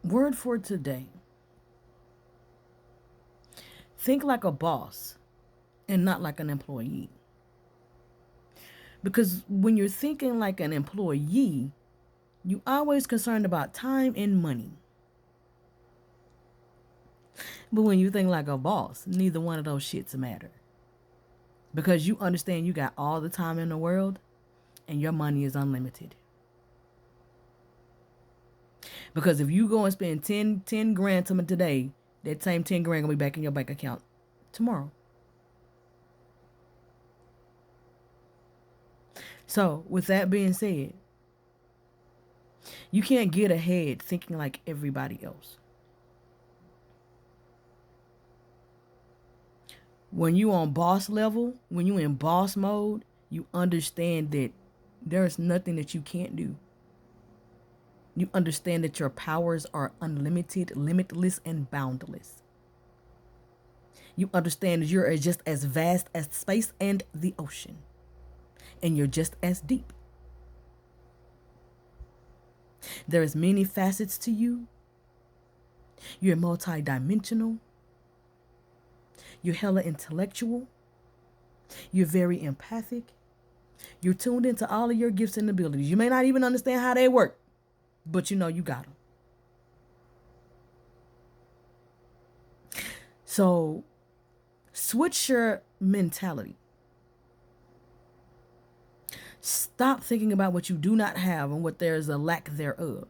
Word for today: think like a boss and not like an employee. Because when you're thinking like an employee, you always concerned about time and money. But when you think like a boss, neither one of those shits matter. Because you understand you got all the time in the world and your money is unlimited. Because if you go and spend 10 grand today, that same 10 grand gonna be back in your bank account tomorrow. So with that being said, you can't get ahead thinking like everybody else. When you on boss level, when you in boss mode, you understand that there's nothing that you can't do. You understand that your powers are unlimited, limitless, and boundless. You understand that you're just as vast as space and the ocean. And you're just as deep. There's many facets to you. You're multidimensional. You're hella intellectual. You're very empathic. You're tuned into all of your gifts and abilities. You may not even understand how they work, but you know you got them. So switch your mentality. Stop thinking about what you do not have and what there is a lack thereof.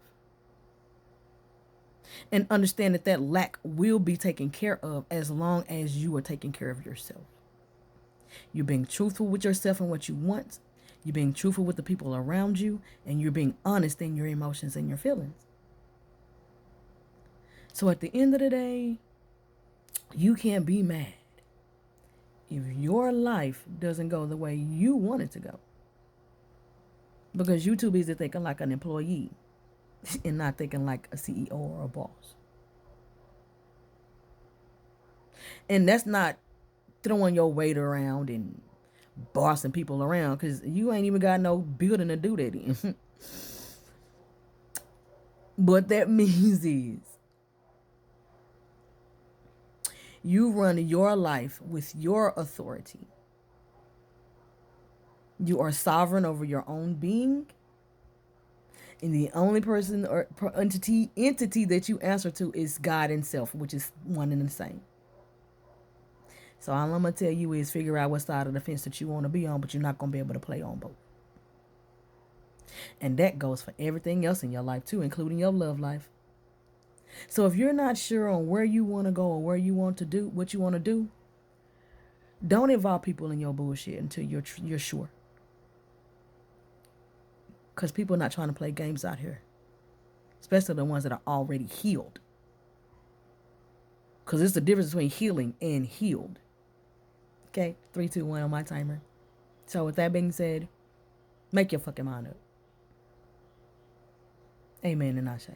And understand that that lack will be taken care of as long as you are taking care of yourself. You're being truthful with yourself and what you want. You're being truthful with the people around you. And you're being honest in your emotions and your feelings. So at the end of the day, you can't be mad if your life doesn't go the way you want it to go. Because you're too busy thinking like an employee and not thinking like a CEO or a boss. And that's not throwing your weight around and bossing people around, because you ain't even got no building to do that in. What that means is you run your life with your authority. You are sovereign over your own being. And the only person or entity that you answer to is God Himself, which is one and the same. So all I'm gonna tell you is figure out what side of the fence that you want to be on, but you're not gonna be able to play on both. And that goes for everything else in your life too, including your love life. So if you're not sure on where you want to go or where you want to do what you want to do, don't involve people in your bullshit until you're sure. Because people are not trying to play games out here, especially the ones that are already healed. Because it's the difference between healing and healed. Okay, 3, 2, 1 on my timer. So with that being said, make your fucking mind up. Amen and Ashe.